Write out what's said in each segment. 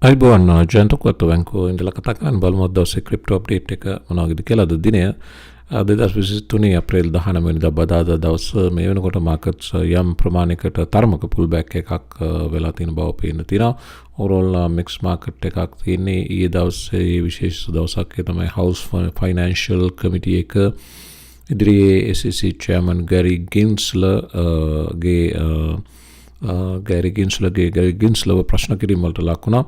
අයිබෝන් ජයන්ත උක්වත්ත බැංකුව ඉඳලා කතා කරන්න බලමු දවසේ ක්‍රිප්ටෝ අප්ඩේට් එක මොනවද කියලා. අද දිනය 2023 අප්‍රේල් 19 වෙනිදා බදාදා දවස මේ වෙනකොට මාකට්ස් යම් ප්‍රමාණයකට තරමක පුල් බෑක් එකක් වෙලා තියෙන බව පේන්න තියෙනවා. ඕවරෝල් මික්ස් මාකට් එකක් තියෙන්නේ. ඊයේ දවසේ විශේෂ දවසක් තමයි හවුස් ෆයිනෑන්ෂල් කමිටි එක ඉදිරියේ SEC chairman ගැරි ගෙන්ස්ලර්ව ප්‍රශ්න කිරීම වලට ලක් වුණා.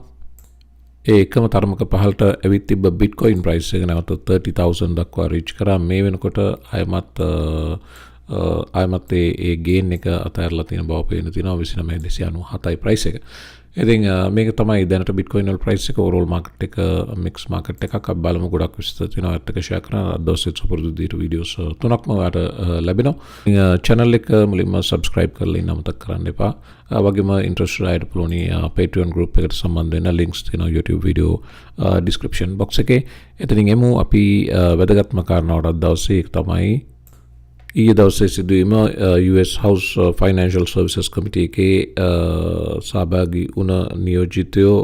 ඒකම තරමක පහළට ඇවිත් තිබ්බ බිට්කොයින් ප්‍රයිස් එක නැවත 30,000 දක්වා රීච් කරා. මේ වෙනකොට අයමත් ඒ ගේන් එක අතහැරලා තියෙන බව පේන තියෙනවා. 29,297යි ප්‍රයිස් එක. ඉතින් මේක තමයි දැනට බිට්කොයින් වල ප්‍රයිස් එක ඕවරෝල් මාකට් එක මික්ස් මාකට් එකක්. අපි බලමු ගොඩක් විස්තර තියෙනවා. ඒත් එක ෂෙයා කරන අදවසේ සුපුරුදු විදිහට වීඩියෝස් තුනක්ම ඔයාලට ලැබෙනවා. channel එක මුලින්ම subscribe කරලා ඉන්න අමතක කරන්න එපා. වගේම ඉන්ට්‍රස්ට් අයට පුළුවන් Patreon group එකට සම්බන්ධ වෙන්න links තියෙනවා YouTube video description box එකේ. එතනින් එමු අපි වැදගත්ම කාරණාවට අද දවසේ ඒක තමයි ඊයේ දවසේ සිදුවීම US House Financial Services Committee එකේ සහභාගී වුණ නියෝජිතයෝ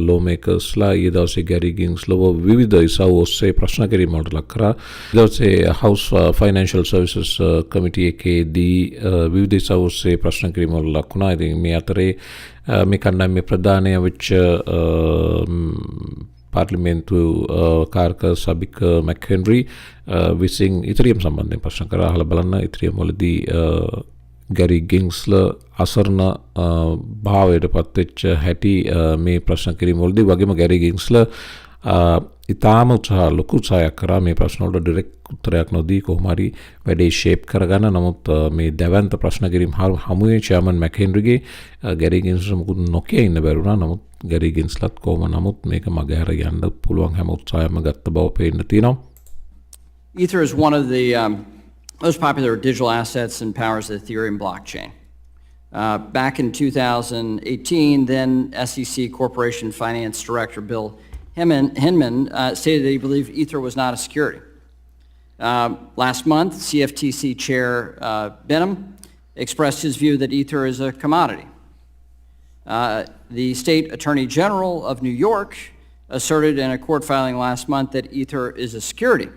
lawmakersලා ඊයේ දවසේ ගැරි ගෙන්ස්ලර්ව විවිධ ඉසව් ඔස්සේ ප්‍රශ්න කිරීම වලට ලක් කරා. ඊදවසේ House Financial Services Committee එකේදී විවිධ ඉසව් ඔස්සේ ප්‍රශ්න කිරීම වලට ලක් වුණා. ඉතින් මේ අතරේ මේ කණ්ඩායමේ ප්‍රධානය වෙච්ච පාර්ලිමේන්තු කාර්ක සබික මැක්හෙන්රි විසින් ඉතරියම් සම්බන්ධයෙන් ප්‍රශ්න කරා. අහලා බලන්න ඉතරියම් වලදී ගැරි ගෙන්ස්ලර් අසරණ භාවයට පත්වෙච්ච හැටි මේ ප්‍රශ්න කිරීම වලදී. වගේම ගැරි ගෙන්ස්ලර් ඉතාම ලොකු උත්සාහයක් කරා මේ ප්‍රශ්න වලට ඩිරෙක්ට් උත්තරයක් නොදී කොහොම හරි වැඩේ ෂේප් කරගන්න. නමුත් මේ දැවැන්ත ප්‍රශ්න කිරීම හමුවේ චෙයාමන් මැක්හෙන්රිගේ ගැරි ගෙන්ස්ලර් මුකුත් නොකිය ඉන්න බැරුණා. නමුත් ගැරි ගෙන්ස්ලර්ත් කොහොම නමුත් මේක මගහැර යන්න පුළුවන් හැම උත්සාහයක්ම ගත්ත බව පේන්න තියෙනවා. Ether is one of the most popular digital assets and powers the Ethereum blockchain. Back in 2018, then SEC Corporation Finance Director Bill Hinman stated that he believed Ether was not a security. Last month, CFTC Chair Benham expressed his view that Ether is a commodity. The State Attorney General of New York asserted in a court filing last month that Ether is a security.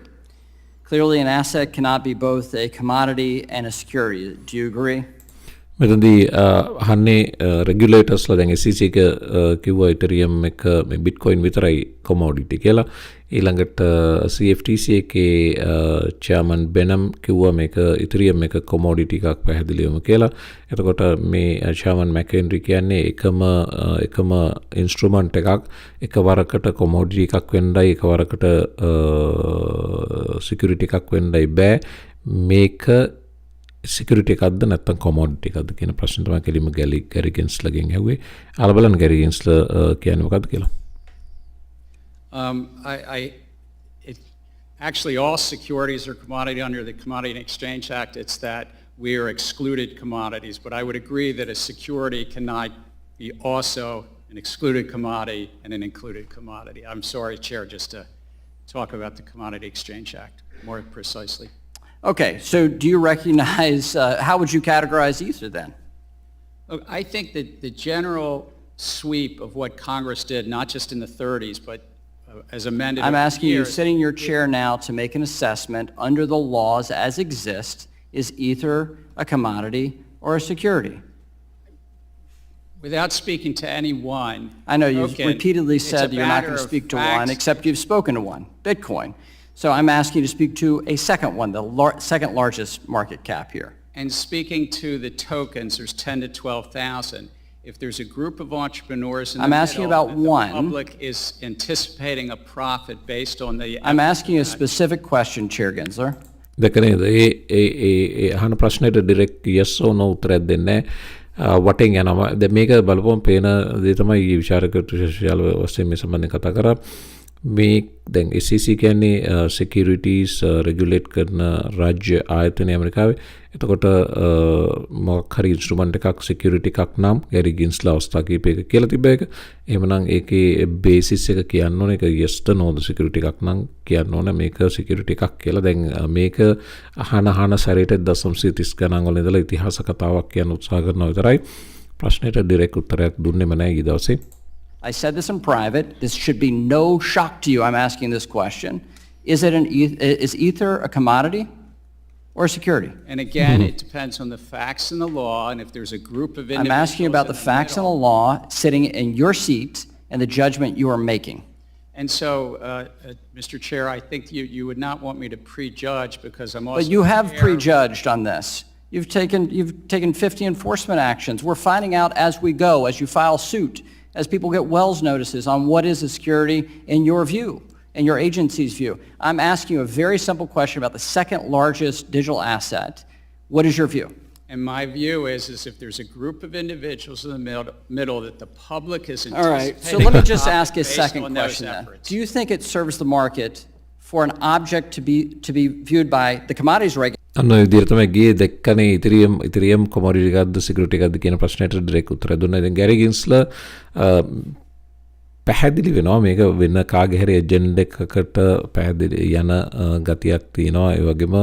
Clearly, an asset cannot be both a commodity and a security. Do you agree? මෙතනදී අහන්නේ රෙගියුලේටර්ස්ලා දැන් SEC එක කිව්වා Ethereum එක මේ Bitcoin විතරයි commodity කියලා. ඊළඟට CFTC එකේ chairman Benham කිව්වා මේක Ethereum එක commodity එකක් පැහැදිලිවම කියලා. එතකොට මේ chairman McHenry කියන්නේ එකම instrument එකක් එකවරකට commodity එකක් වෙන්නයි එකවරකට security එකක් වෙන්නයි බෑ. මේක security එකක්ද නැත්නම් commodity එකක්ද කියන ප්‍රශ්න තමයි කෙලින්ම ගැරි ගෙන්ස්ලර්ගෙන් ඇහුවේ. අහලා බලන්න ගැරි ගෙන්ස්ලර් කියන්නේ මොකක්ද කියලා. Actually, all securities are commodity under the Commodity and Exchange Act. It's that we are excluded commodities. But I would agree that a security cannot be also an excluded commodity and an included commodity. I'm sorry, Chair, just to talk about the Commodity Exchange Act more precisely. Okay, so do you recognize, how would you categorize Ether then? Look, I think that the general sweep of what Congress did, not just in the 30s, but as amended. I'm asking you, sitting in your chair now, to make an assessment under the laws as exist, is Ether a commodity or a security? Without speaking to any one. I know you've repeatedly said you're not going to speak to one, except you've spoken to one, Bitcoin. So I'm asking you to speak to a second one, the second largest market cap here. And speaking to the tokens, there's 10 to 12,000. If there's a group of entrepreneurs in the asking about one. The public is anticipating a profit based on the. I'm asking you a specific question, Chair Gensler. දැකනේද ඒ අහන ප්‍රශ්නෙට direct yes or no උත්තරයක් දෙන්නේ වටෙන් යනවා. දැන් මේක බලපුවම පේන දේ තමයි විචාරකත්ව විශේෂාල වශයෙන් මේ සම්බන්ධයෙන් කතා කරා. මේ දැන් SEC කියන්නේ securities regulate කරන රාජ්‍ය ආයතනය ඇමරිකාවේ. එතකොට මොකක් හරි instrument එකක් security එකක් නම් ගැරි ගෙන්ස්ලර් අවස්ථා කීපයක කියලා තිබ්බ එක. එහෙමනම් ඒකේ basis එක කියන්න ඕනේ ඒක yes to no security එකක් නම් කියන්න ඕනේ මේක security එකක් කියලා. දැන් මේක අහන සැරේට 0.30 ගණන් වල ඉඳලා ඉතිහාස කතාවක් කියන්න උත්සාහ කරනවා විතරයි. ප්‍රශ්නෙට direct උත්තරයක් දුන්නෙම නැහැ ඊ දවසේ. I said this in private. This should be no shock to you. I'm asking this question. Is Ether a commodity or a security? And again, it depends on the facts and the law, and if there's a group of individuals. I'm asking you about the facts and the law sitting in your seat and the judgment you are making. And so, Mr. Chair, I think you would not want me to prejudge because I'm also. But you have aware- prejudged on this. You've taken 50 enforcement actions. We're finding out as we go, as you file suit, as people get Wells notices on what is a security in your view, in your agency's view. I'm asking you a very simple question about the second largest digital asset. What is your view? And my view is if there's a group of individuals in the middle that the public is All right, anticipating. so let me just ask a based second on those question then. efforts. Do you think it serves the market for an object to be viewed by the commodities regulator? අන්න විදිහට තමයි ගියේ දැක්කනේ ඉතිරියම් commodity එකක්ද security එකක්ද කියන ප්‍රශ්නයට direct උත්තර දුන්නා. ඉතින් ගැරි ගින්ස්ලර් පැහැදිලි වෙනවා මේක වෙන කාගේ හරි එජෙන්ඩ් එකකට පැහැදිලි යන ගතියක් තියෙනවා. ඒ වගේම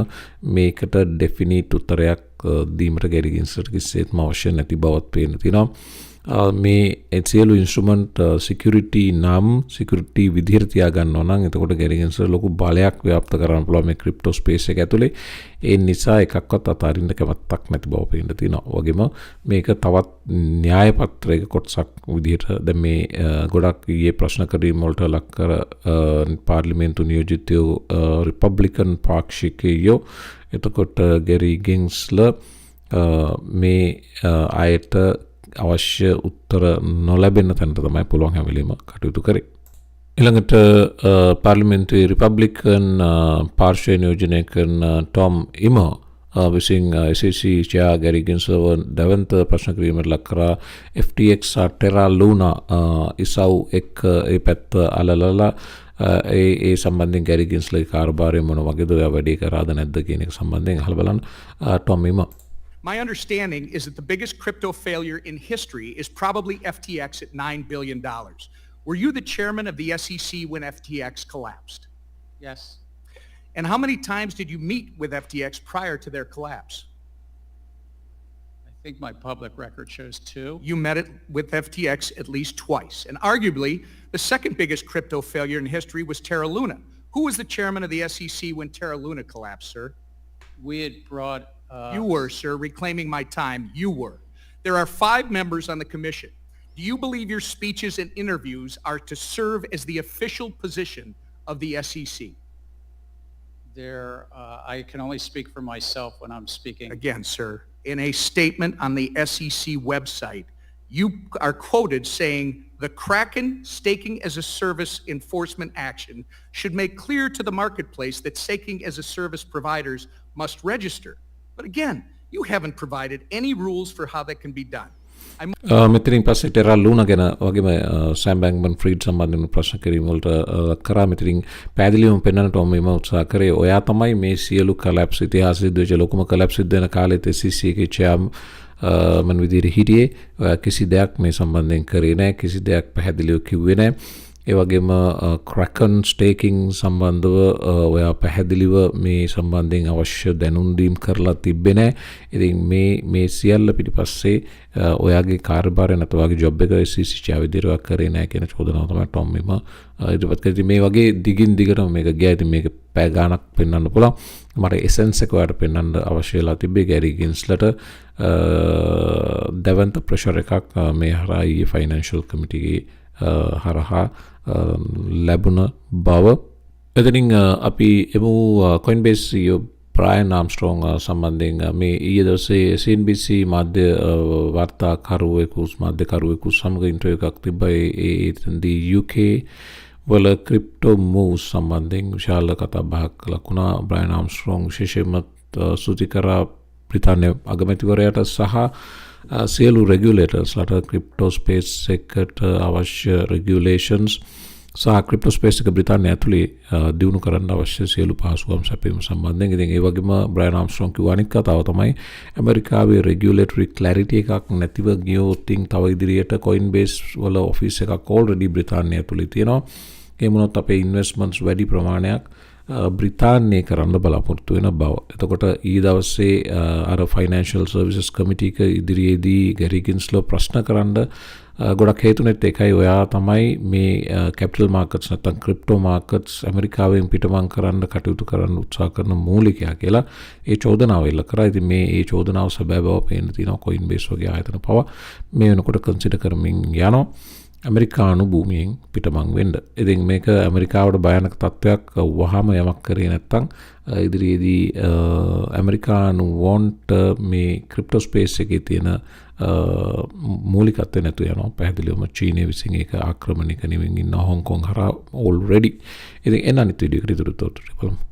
මේකට ඩෙෆිනිට් උත්තරයක් දීමට ගැරි ගින්ස්ලර්ට කිසිසේත්ම අවශ්‍ය නැති බවත් පේන්න තියෙනවා. මේ සියලු ඉන්ස්ට්‍රුමන්ට් සිකියුරිටි නම් සිකියුරිටි විදිහට තියාගන්නවා නම් එතකොට ගැරි ගින්ස්ලර් ලොකු බලයක් ව්‍යාප්ත කරන්න පුළුවන් මේ ක්‍රිප්ටෝ ස්පේස් එක ඇතුලේ. ඒ නිසා එකක්වත් අතාරින්න කැමැත්තක් නැති බව පේන්න තියෙනවා. වගේම මේක තවත් න්‍යාය පත්‍රයක කොටසක් විදිහට දැන් මේ ගොඩක් ඊයේ ප්‍රශ්න කිරීම වලට ලක් කර පාර්ලිමේන්තු නියෝජිතයෝ රිපබ්ලිකන් පාක්ෂිකයෝ එතකොට ගැරි ගින්ස්ලර් මේ ආයත අවශ්‍ය උත්තර නොලැබෙන තැනට තමයි පුළුවන් හැම වෙලෙම කටයුතු කරේ. ඊළඟට පාර්ලිමේන්තුවේ රිපබ්ලිකන් පාර්ශ්වය නියෝජනය කරන ටොම් ඉමර් විසින් SEC chair ගැරි ගින්ස්ලර්ව දැවන්ත ප්‍රශ්න කිරීමට ලක් කරා FTX ටෙරා ලූනා ඉසව් එක් ඒ පැත්ත අලලලා ඒ සම්බන්ධයෙන් ගැරි ගින්ස්ලර්ගේ කාර්යභාරය මොන වගේද ඔයා වැඩි කරාද නැද්ද කියන එක සම්බන්ධයෙන් අහලා බලන්න Tom ඉමර්. My understanding is that the biggest crypto failure in history is probably FTX at $9 billion. Were you the chairman of the SEC when FTX collapsed? Yes. And how many times did you meet with FTX prior to their collapse? I think my public record shows 2. You met with FTX at least twice. And arguably, the second biggest crypto failure in history was Terra Luna. Who was the chairman of the SEC when Terra Luna collapsed, sir? We had brought... You were, sir, reclaiming my time. You were. There are 5 members on the commission. Do you believe your speeches and interviews are to serve as the official position of the SEC? I can only speak for myself when I'm speaking. Again, sir, in a statement on the SEC website, you are quoted saying, the Kraken staking as a service enforcement action should make clear to the marketplace that staking as a service providers must register. But again, you haven't provided any rules for how that can be done. මෙතනින් පස්සේ tera ලූනා ගැන වගේම Sam බැන්ක්මන් ෆ්‍රීඩ් සම්බන්ධයෙන් ප්‍රශ්න කිරීම වලට කරා. මෙතනින් පැහැදිලිවම පෙන්වන්නට ඔම උත්සාහ කරේ ඔයා තමයි මේ සියලු කලැප්ස් ඉතිහාසයේ සිද්ධ වෙච්ච ලොකුම කලැප්ස් සිද්ධ වෙන කාලෙත් SEC එකේ චෙයාර්මන් විදිහට හිටියේ. ඔයා කිසි දෙයක් මේ සම්බන්ධයෙන් කරේ නැහැ, කිසි දෙයක් පැහැදිලිව කිව්වේ නැහැ. ඒ වගේම ක්‍රැකන් ස්ටේකින් සම්බන්ධව ඔයා පැහැදිලිව මේ සම්බන්ධයෙන් අවශ්‍ය දැනුම් දීම් කරලා තිබ්බේ නැහැ. ඉතින් මේ සියල්ල පිටිපස්සේ ඔයාගේ කාර්යභාරය නැත්නම් ඔයාගේ ජොබ් එක SEC chair විදිහට ඔයා කරේ නැහැ කියන චෝදනාව තමයි ටොම් ඉමර් ඉදිරිපත් කරේ. මේ වගේ දිගින් දිගටම මේක ගියා. ඉතින් මේක පැය ගාණක් පෙන්වන්න පුළුවන්. මට එසෙන්ස් එක ඔයාලට පෙන්වන්න අවශ්‍ය වෙලා තිබ්බේ ගැරි ගින්ස්ලර්ට දැවන්ත ප්‍රෙෂර් එකක් මේ හරහා ඊයේ ෆයිනෑන්ෂල් කමිටිගේ හරහා ලැබුණ බව. එතනින් අපි එමු Coinbase CEO Brian Armstrong සම්බන්ධයෙන් මේ ඊයේ දවසේ CNBC මාධ්‍ය වාර්තාකරුවෙකු සමග ඉන්ටර්විව් එකක් තිබ්බා. ඒතනදී UK වල ක්‍රිප්ටෝ moves සම්බන්ධයෙන් විශාල කතා බහක් ලකුණා. Brian Armstrong විශේෂයෙන්ම සූචි කරා බ්‍රිතාන්‍ය අගමැතිවරයාට සහ සියලු රෙගුලේටර්ස්ලට ක්‍රිප්ටෝ ස්පේස් එකට අවශ්‍ය රෙගුලේෂන්ස් සහ ක්‍රිප්ටෝ ස්පේස් එක බ්‍රිතාන්‍ය ඇතුලේ දියුණු කරන්න අවශ්‍ය සියලු පහසුකම් සැපයීම සම්බන්ධයෙන්. ඉතින් ඒ වගේම බ්‍රයන් ආම්ස්ට්‍රෝං කිව්ව අනිත් කතාව තමයි ඇමරිකාවේ රෙගුලේටරි ක්ලැරිටි එකක් නැතිව ගියොත් තව ඉදිරියට Coinbase වල ඔෆිස් එකක් ඔල්රෙඩි බ්‍රිතාන්‍ය ඇතුලේ තියෙනවා. ඒ මොනොත් අපේ ඉන්වෙස්ට්මන්ට්ස් වැඩි ප්‍රමාණයක් බ්‍රිතාන්‍යය කරන්න බලාපොරොත්තු වෙන බව. එතකොට ඊ දවස්සේ අර ෆයිනෑන්ෂල් සර්විසස් කමිටි එක ඉදිරියේදී ගැරි ගෙන්ස්ලර් ප්‍රශ්න කරන්න ගොඩක් හේතුනෙත් එකයි ඔයා තමයි මේ කැපිටල් මාකට්ස් නැත්නම් ක්‍රිප්ටෝ මාකට්ස් ඇමරිකාවෙන් පිටමං කරන්න කටයුතු කරන්න උත්සාහ කරන මූලිකයා කියලා ඒ චෝදනාව එල්ල කරා. ඉතින් මේ ඒ චෝදනාව සැබෑ බව පේන්න තියෙනවා Coinbase වගේ ආයතන පවා මේ වෙනකොට කන්සිඩර් කරමින් යනවා ඇමරිකානු භූමියෙන් පිටමං වෙන්න. ඉතින් මේක ඇමරිකාවට භයානක තත්ත්වයක් වහම යමක් කරේ නැත්නම් ඉදිරියේදී ඇමරිකානු වොන්ට මේ ක්‍රිප්ටෝ ස්පේස් එකේ තියෙන මූලිකත්වය නැතු යනවා. පැහැදිලිවම චීනය විසින් ඒක ආක්‍රමණය කරමින් ඉන්න හොංකොං හරහා already. ඉතින් එන්න අනිත් වීඩියෝ එකට ඉදිරියට බලමු.